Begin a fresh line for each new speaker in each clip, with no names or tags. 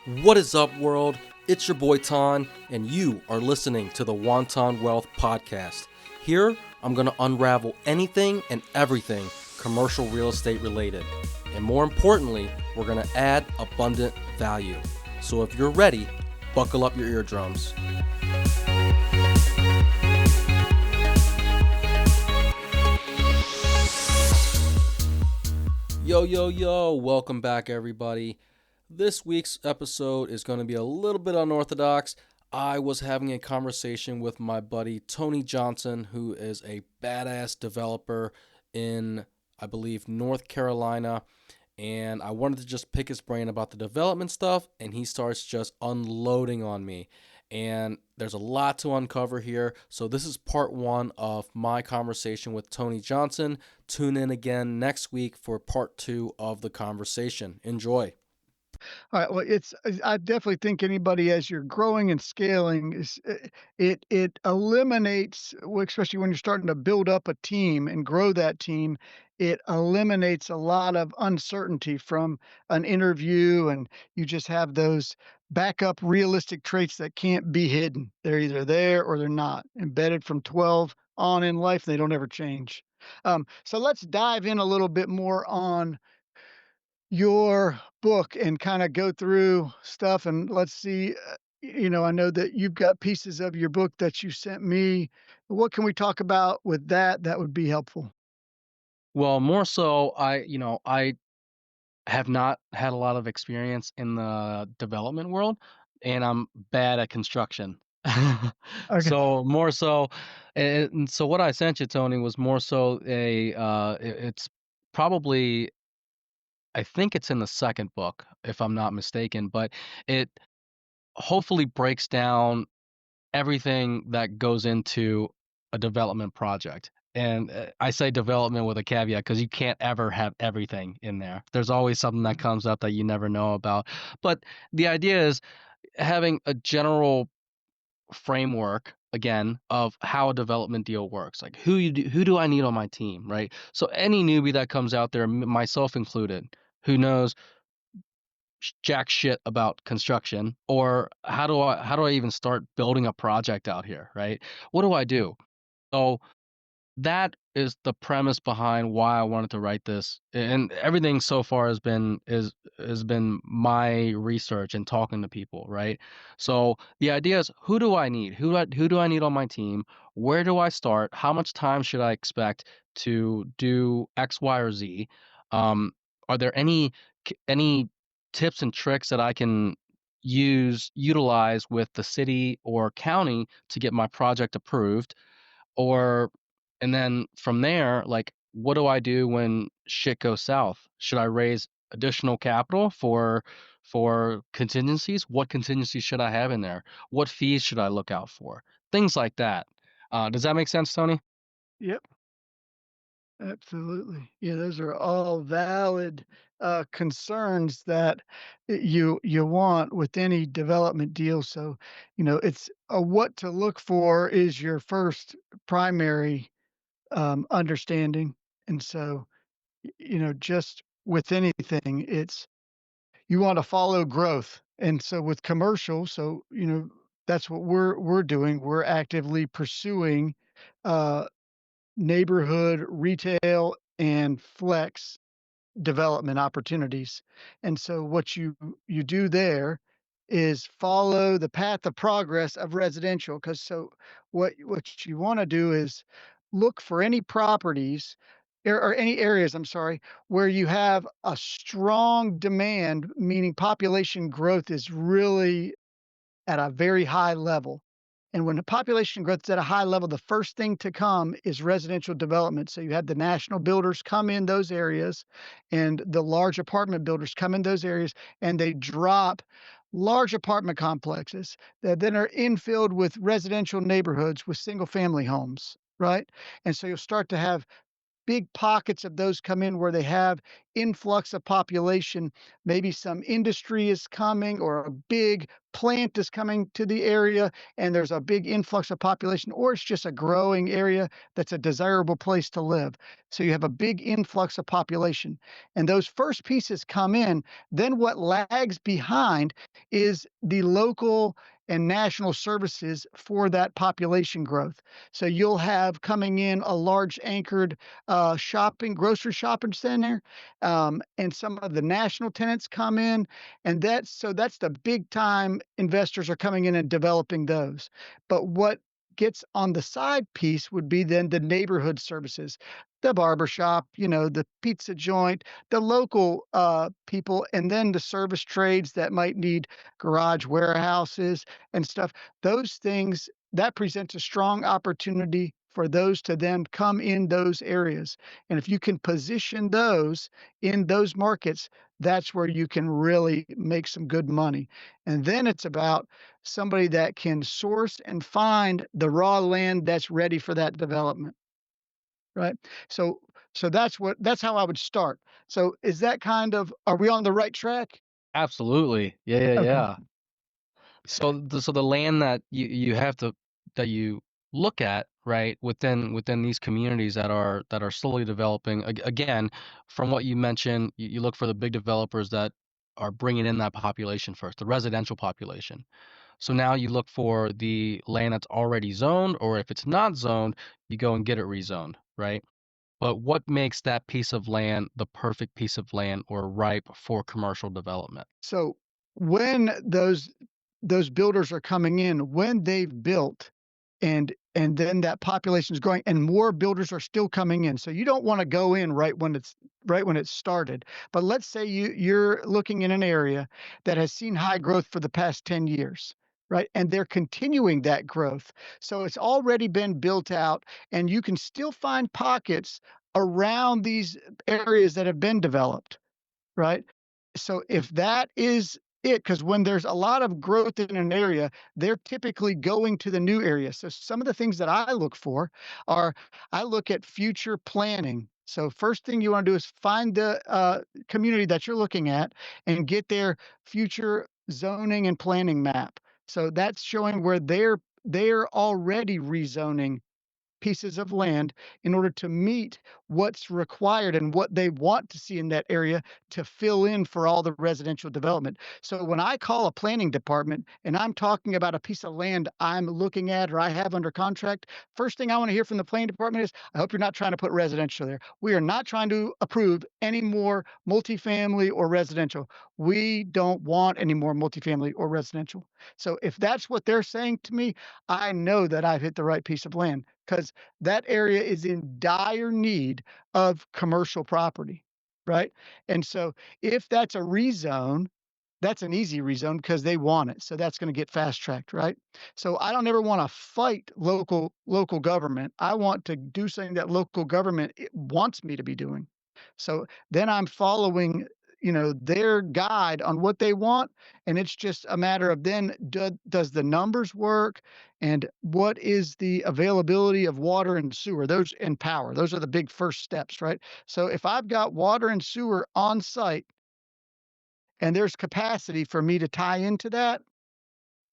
What is up, world? It's your boy Ton, and you are listening to the Wonton Wealth Podcast. Here, I'm going to unravel anything and everything commercial real estate related. And more importantly, we're going to add abundant value. So if you're ready, buckle up your eardrums. Yo, welcome back, everybody. This week's episode is going to be a little bit unorthodox. I was having a conversation with my buddy Tony Johnson, who is a badass developer in, I believe, North Carolina. And I wanted to just pick his brain about the development stuff, and he starts just unloading on me. And there's a lot to uncover here. So this is part one of my conversation with Tony Johnson. Tune in again next week for part two of the conversation. Enjoy.
All right. Well, I definitely think anybody as you're growing and scaling it eliminates, well, especially when you're starting to build up a team and grow that team, it eliminates a lot of uncertainty from an interview, and you just have those backup realistic traits that can't be hidden. They're either there or they're not, embedded from 12 on in life. They don't ever change. So let's dive in a little bit more on your book and kinda go through stuff, and let's see, I know that you've got pieces of your book that you sent me. What can we talk about with that would be helpful?
Well, more so, I have not had a lot of experience in the development world, and I'm bad at construction.
Okay.
So more so, and so what I sent you, Tony, was more so it's probably, I think it's in the second book, if I'm not mistaken, but it hopefully breaks down everything that goes into a development project. And I say development with a caveat because you can't ever have everything in there. There's always something that
Mhm.
comes up that you never know about. But the idea is having a general framework again of how a development deal works. Like who do I need on my team, right? So any newbie that comes out there, myself included, who knows jack shit about construction, or how do I even start building a project out here, right? What do I do? So that is the premise behind why I wanted to write this, and everything so far has been my research and talking to people, right? So the idea is, who do I need? Who do I need on my team? Where do I start? How much time should I expect to do X, Y, or Z? Are there any tips and tricks that I can utilize with the city or county to get my project approved? Or and then from there, like, what do I do when shit goes south? Should I raise additional capital for contingencies? What contingencies should I have in there? What fees should I look out for? Things like that. Does that make sense, Tony?
Yep, absolutely. Yeah, those are all valid, concerns that you want with any development deal. So, it's what to look for is your first primary, understanding, and so just with anything, it's you want to follow growth. And so with commercial, that's what we're doing. We're actively pursuing uh, neighborhood retail and flex development opportunities. And so what you do there is follow the path of progress of residential. Because what you want to do is look for any properties or any areas, I'm sorry, where you have a strong demand, meaning population growth is really at a very high level. And when the population growth is at a high level, the first thing to come is residential development. So you had the national builders come in those areas, and the large apartment builders come in those areas, and they drop large apartment complexes that then are infilled with residential neighborhoods with single family homes, right? And so you'll start to have big pockets of those come in where they have influx of population, maybe some industry is coming or a big plant is coming to the area and there's a big influx of population, or it's just a growing area that's a desirable place to live. So you have a big influx of population and those first pieces come in. Then what lags behind is the local and national services for that population growth. So you'll have coming in a large anchored grocery shopping center, and some of the national tenants come in, and that's the big time investors are coming in and developing those. But what gets on the side piece would be then the neighborhood services, the barber shop, the pizza joint, the local people, and then the service trades that might need garage warehouses and stuff. Those things that presents a strong opportunity for those to then come in those areas. And if you can position those in those markets, that's where you can really make some good money. And then it's about somebody that can source and find the raw land that's ready for that development, right? So that's how I would start. So is that kind of are we on the right track?
Absolutely. Yeah, yeah,
Okay.
yeah. So the land that you have to that you look at, right, within these communities that are slowly developing. Again, from what you mentioned, you look for the big developers that are bringing in that population first, the residential population. So now you look for the land that's already zoned, or if it's not zoned, you go and get it rezoned, right? But what makes that piece of land the perfect piece of land or ripe for commercial development?
So when those builders are coming in, when they've built and then that population is growing and more builders are still coming in. So you don't want to go in right when it started. But let's say you're looking in an area that has seen high growth for the past 10 years. Right. And they're continuing that growth. So it's already been built out, and you can still find pockets around these areas that have been developed. Right? So if that is it, because when there's a lot of growth in an area, they're typically going to the new area. So some of the things that I look for are I look at future planning. So first thing you want to do is find the community that you're looking at and get their future zoning and planning map. So that's showing where they're already rezoning pieces of land in order to meet what's required and what they want to see in that area to fill in for all the residential development. So when I call a planning department and I'm talking about a piece of land I'm looking at or I have under contract, first thing I want to hear from the planning department is, I hope you're not trying to put residential there. We are not trying to approve any more multifamily or residential. We don't want any more multifamily or residential. So if that's what they're saying to me, I know that I've hit the right piece of land because that area is in dire need of commercial property, right? And so if that's a rezone, that's an easy rezone because they want it. So that's going to get fast tracked, right? So I don't ever want to fight local government. I want to do something that local government wants me to be doing. So then I'm following, their guide on what they want, and it's just a matter of then does the numbers work, and what is the availability of water and sewer, those and power. Those are the big first steps, right? So if I've got water and sewer on site and there's capacity for me to tie into that,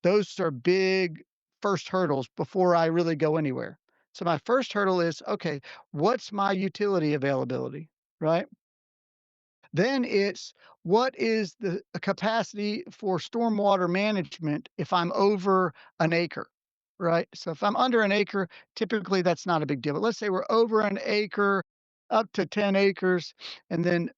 those are big first hurdles before I really go anywhere. So my first hurdle is, okay, what's my utility availability, right? Then it's what is the capacity for stormwater management if I'm over an acre, right? So if I'm under an acre, typically that's not a big deal. But let's say we're over an acre, up to 10 acres, and then,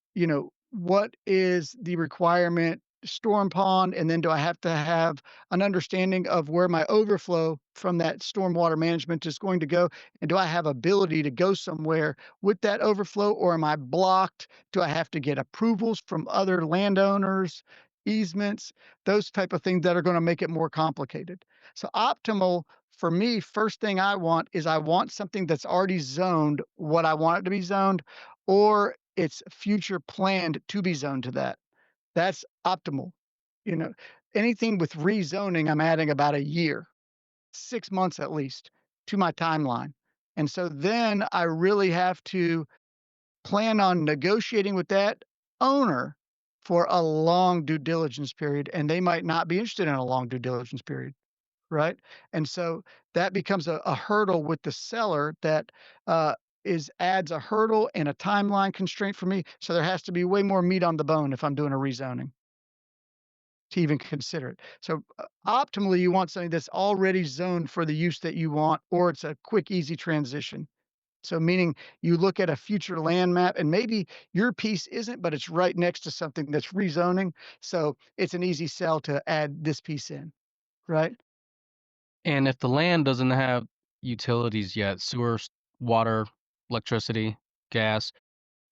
what is the requirement storm pond? And then do I have to have an understanding of where my overflow from that stormwater management is going to go? And do I have ability to go somewhere with that overflow, or am I blocked? Do I have to get approvals from other landowners, easements, those type of things that are going to make it more complicated? So optimal for me, first thing I want something that's already zoned what I want it to be zoned, or it's future planned to be zoned to that. That's optimal. You know, anything with rezoning, I'm adding about a year, 6 months at least to my timeline. And so then I really have to plan on negotiating with that owner for a long due diligence period, and they might not be interested in a long due diligence period, right? And so that becomes a hurdle with the seller that uh, is adds a hurdle and a timeline constraint for me. So there has to be way more meat on the bone if I'm doing a rezoning to even consider it. So optimally, you want something that's already zoned for the use that you want, or it's a quick, easy transition. So meaning you look at a future land map and maybe your piece isn't, but it's right next to something that's rezoning. So it's an easy sell to add this piece in, right?
And if the land doesn't have utilities yet, sewer, water, electricity, gas,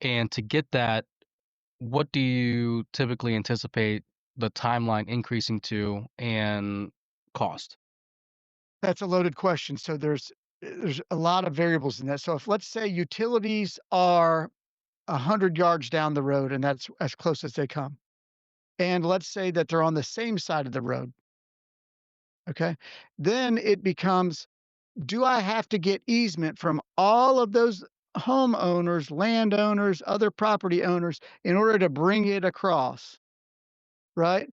and to get that, what do you typically anticipate the timeline increasing to and cost?
That's a loaded question. So there's a lot of variables in that. So if let's say utilities are 100 yards down the road and that's as close as they come. And let's say that they're on the same side of the road. Okay. Then it becomes, do I have to get easement from all of those homeowners, landowners, other property owners in order to bring it across? Right.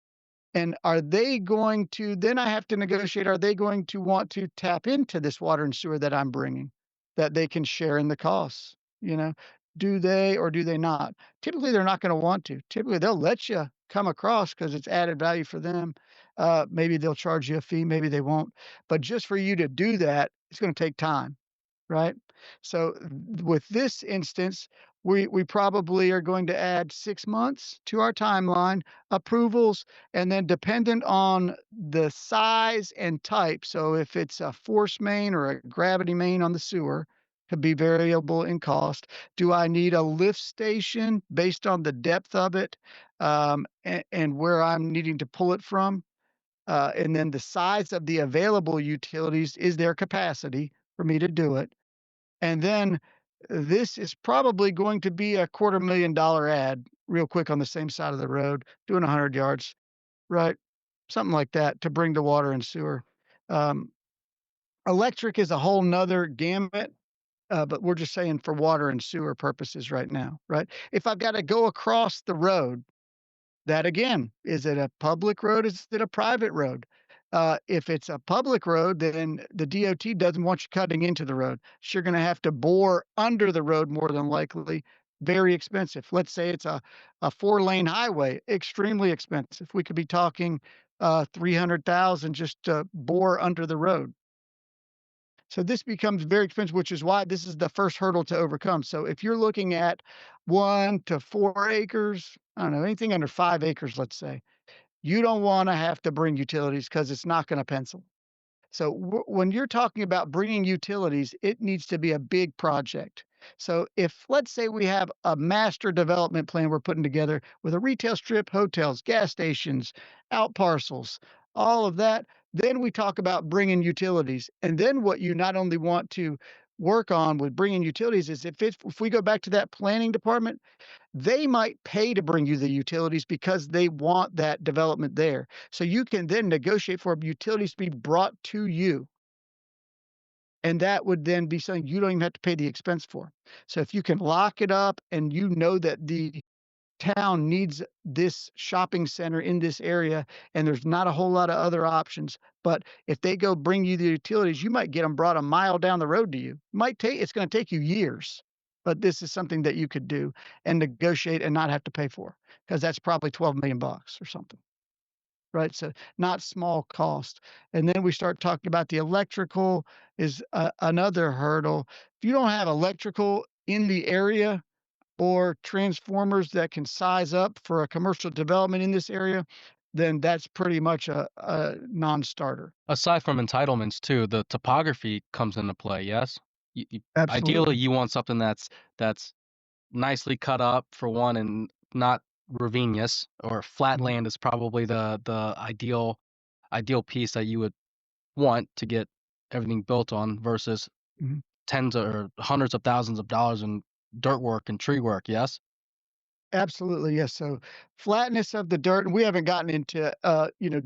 And are they going to then I have to negotiate, are they going to want to tap into this water and sewer that I'm bringing, that they can share in the costs, you know? Do they or do they not? Typically, they're not gonna want to. Typically, they'll let you come across because it's added value for them. Maybe they'll charge you a fee, maybe they won't. But just for you to do that, it's gonna take time, right? So, with this instance, we probably are going to add 6 months to our timeline, approvals, and then dependent on the size and type, so if it's a force main or a gravity main on the sewer, could be variable in cost. Do I need a lift station based on the depth of it, and where I'm needing to pull it from? And then the size of the available utilities, is there capacity for me to do it? And then this is probably going to be a $250,000 ad real quick on the same side of the road, doing 100 yards, right? Something like that to bring the water and sewer. Um, Electric is a whole nother gamut, but we're just saying for water and sewer purposes right now, right? If I've got to go across the road, that again, is it a public road? Is it a private road? If it's a public road, then the DOT doesn't want you cutting into the road. So you're going to have to bore under the road more than likely. Very expensive. Let's say it's a 4-lane highway, extremely expensive. We could be talking 300,000 just to bore under the road. So this becomes very expensive, which is why this is the first hurdle to overcome. So if you're looking at 1 to 4 acres, I don't know, anything under 5 acres, let's say, you don't want to have to bring utilities because it's not going to pencil. So when you're talking about bringing utilities, it needs to be a big project. So if let's say we have a master development plan we're putting together with a retail strip, hotels, gas stations, out parcels, all of that, then we talk about bringing utilities. And then what you not only want to work on with bringing utilities is if we go back to that planning department, they might pay to bring you the utilities because they want that development there. So you can then negotiate for utilities to be brought to you. And that would then be something you don't even have to pay the expense for. So if you can lock it up and you know that the town needs this shopping center in this area and there's not a whole lot of other options, but if they go bring you the utilities, you might get them brought a mile down the road to you. Might take it's going to take you years, but this is something that you could do and negotiate and not have to pay for because that's probably 12 million bucks or something. Right, so not small cost, and then we start talking about the electrical is another hurdle. If you don't have electrical in the area, or transformers that can size up for a commercial development in this area, then that's pretty much a non-starter.
Aside from entitlements too, the topography comes into play, yes? Ideally,
Absolutely.
you want something that's nicely cut up for one and not ravinous or flat
Mhm,
land is probably the ideal piece that you would want to get everything built on versus
mhm.
tens or hundreds of thousands of dollars in dirt work and tree work, yes?
Absolutely, yes. So flatness of the dirt, and we haven't gotten into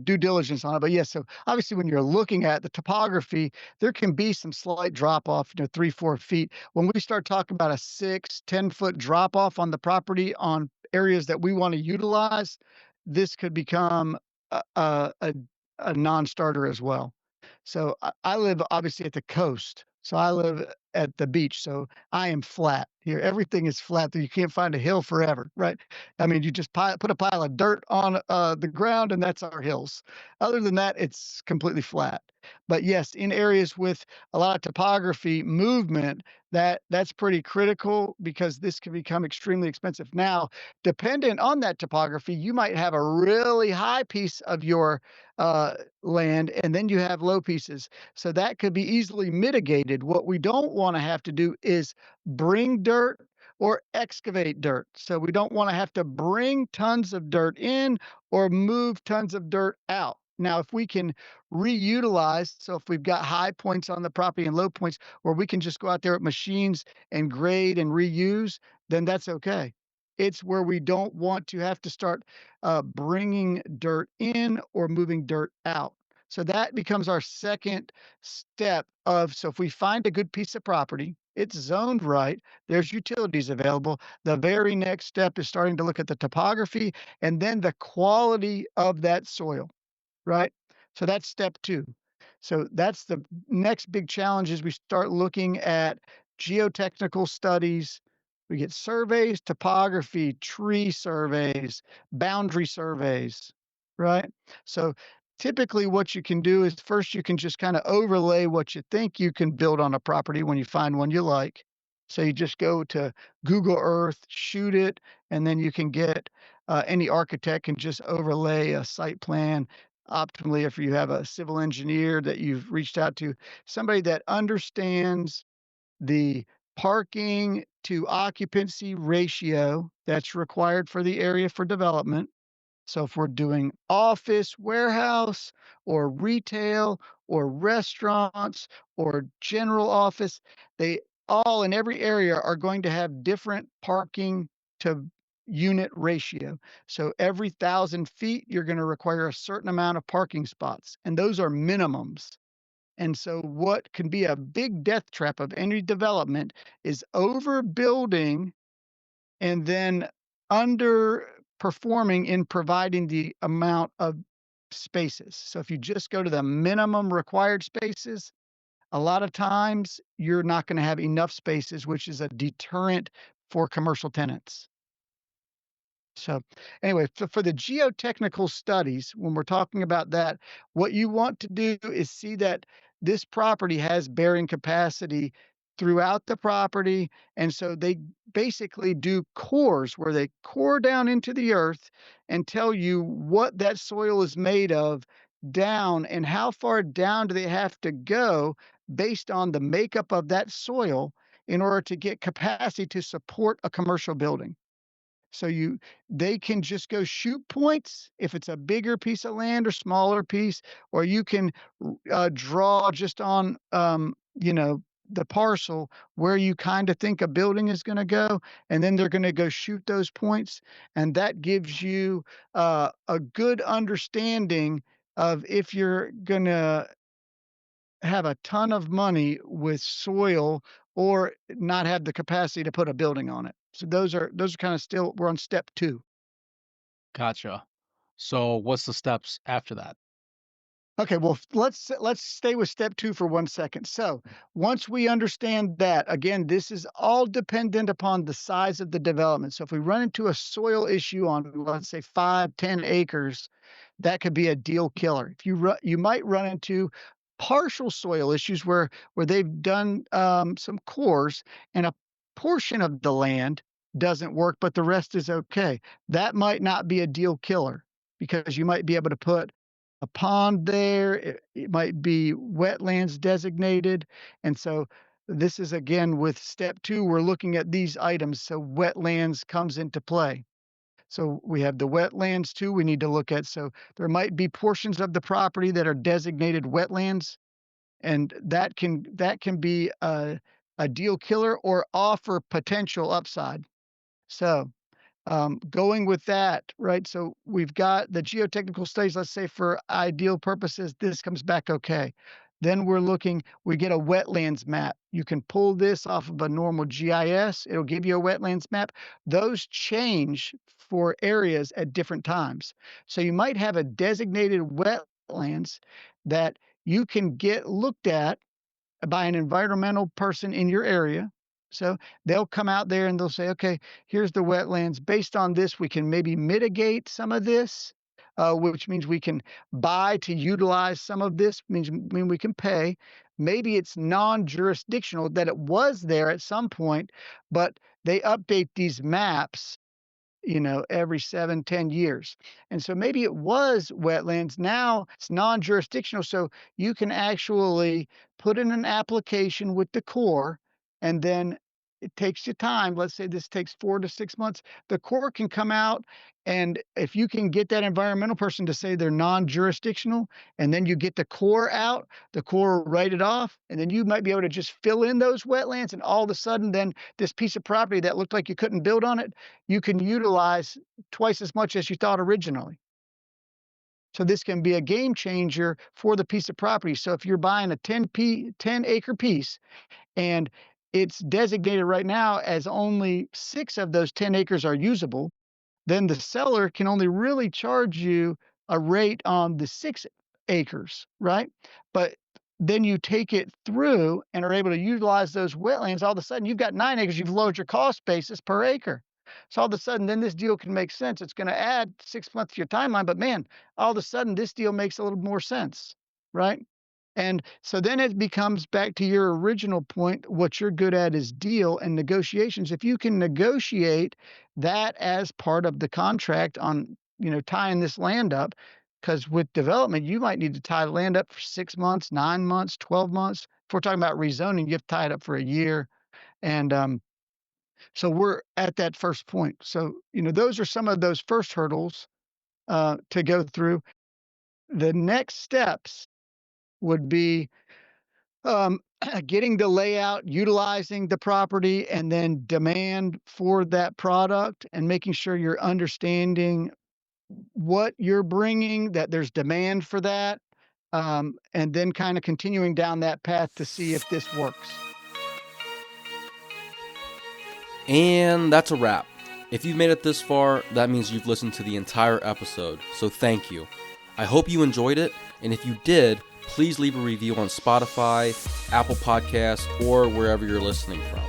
due diligence on it, but yes. So obviously, when you're looking at the topography, there can be some slight drop off, 3, 4 feet. When we start talking about a 6, 10 foot drop off on the property on areas that we want to utilize, this could become a, a, a, a non-starter as well. So I live obviously at the coast. So I live at the beach. So I am flat here. Everything is flat. You can't find a hill forever, right? I mean, you just put a pile of dirt on the ground, and that's our hills. Other than that, it's completely flat. But yes, in areas with a lot of topography movement, that's pretty critical because this can become extremely expensive. Now, dependent on that topography, you might have a really high piece of your land, and then you have low pieces. So that could be easily mitigated. What we don't want to have to do is bring dirt or excavate dirt. So we don't want to have to bring tons of dirt in or move tons of dirt out. Now, if we can reutilize, so if we've got high points on the property and low points where we can just go out there with machines and grade and reuse, then that's okay. It's where we don't want to have to start bringing dirt in or moving dirt out. So that becomes our second step of, so if we find a good piece of property, it's zoned right, there's utilities available. The very next step is starting to look at the topography and then the quality of that soil, right? So that's step 2. So that's the next big challenge is we start looking at geotechnical studies. We get surveys, topography, tree surveys, boundary surveys, right? So typically what you can do is first you can just kind of overlay what you think you can build on a property when you find one you like. So you just go to Google Earth, shoot it, and then you can get any architect can just overlay a site plan. Optimally, if you have a civil engineer that you've reached out to, somebody that understands the parking to occupancy ratio that's required for the area for development. So if we're doing office, warehouse, or retail, or restaurants, or general office, they all in every area are going to have different parking to unit ratio. So every 1,000 feet, you're going to require a certain amount of parking spots, and those are minimums. And so, what can be a big death trap of any development is overbuilding and then underperforming in providing the amount of spaces. So if you just go to the minimum required spaces, a lot of times you're not going to have enough spaces, which is a deterrent for commercial tenants. So, anyway, for the geotechnical studies, when we're talking about that, what you want to do is see that this property has bearing capacity throughout the property. And so they basically do cores where they core down into the earth and tell you what that soil is made of down and how far down do they have to go based on the makeup of that soil in order to get capacity to support a commercial building. So they can just go shoot points if it's a bigger piece of land or smaller piece, or you can draw just on the parcel where you kind of think a building is going to go, and then they're going to go shoot those points, and that gives you a good understanding of if you're going to have a ton of money with soil or not have the capacity to put a building on it. So those are kind of still we're on step 2.
Gotcha. So what's the steps after that?
Okay, well, let's stay with step 2 for 1 second. So, once we understand that, again, this is all dependent upon the size of the development. So, if we run into a soil issue on, let's say, 5, 10 acres, that could be a deal killer. If you might run into partial soil issues where they've done some cores and a portion of the land doesn't work, but the rest is okay. That might not be a deal killer because you might be able to put a pond there. It might be wetlands designated. And so this is again with step 2, we're looking at these items. So wetlands comes into play. So we have the wetlands too, we need to look at. So there might be portions of the property that are designated wetlands, and that can be a deal killer or offer potential upside. So Going with that, right? So we've got the geotechnical studies. Let's say for ideal purposes, this comes back okay. Then we get a wetlands map. You can pull this off of a normal GIS. It'll give you a wetlands map. Those change for areas at different times. So you might have a designated wetlands that you can get looked at by an environmental person in your area. So they'll come out there and they'll say, okay, here's the wetlands. Based on this, we can maybe mitigate some of this, which means we can buy to utilize some of this, mean we can pay. Maybe it's non-jurisdictional that it was there at some point, but they update these maps, every 7, 10 years. And so maybe it was wetlands. Now it's non-jurisdictional. So you can actually put in an application with the Corps, and then it takes you time. Let's say this takes 4 to 6 months. The Corps can come out, and if you can get that environmental person to say they're non-jurisdictional, and then you get the Corps out, the Corps will write it off, and then you might be able to just fill in those wetlands, and all of a sudden, then this piece of property that looked like you couldn't build on it, you can utilize twice as much as you thought originally. So this can be a game changer for the piece of property. So if you're buying a 10-acre piece and it's designated right now as only 6 of those 10 acres are usable, then the seller can only really charge you a rate on the 6 acres, right? But then you take it through and are able to utilize those wetlands. All of a sudden, you've got 9 acres, you've lowered your cost basis per acre. So all of a sudden, then this deal can make sense. It's going to add 6 months to your timeline, but man, all of a sudden, this deal makes a little more sense, right? And so then it becomes back to your original point. What you're good at is deal and negotiations. If you can negotiate that as part of the contract on, tying this land up, because with development, you might need to tie the land up for 6 months, 9 months, 12 months. If we're talking about rezoning, you have to tie it up for a year. And so we're at that first point. So, those are some of those first hurdles to go through. The next steps would be um, getting the layout, utilizing the property, and then demand for that product, and making sure you're understanding what you're bringing, that there's demand for that, and then kind of continuing down that path to see if this works.
And that's a wrap. If you've made it this far, that means you've listened to the entire episode, so thank you. I hope you enjoyed it, and if you did, please leave a review on Spotify, Apple Podcasts, or wherever you're listening from.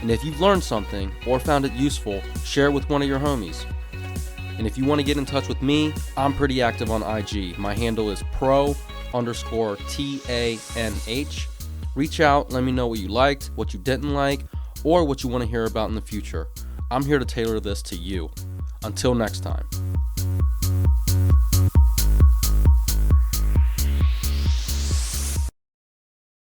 And if you've learned something or found it useful, share it with one of your homies. And if you want to get in touch with me, I'm pretty active on IG. My handle is pro_TANH. Reach out, let me know what you liked, what you didn't like, or what you want to hear about in the future. I'm here to tailor this to you. Until next time.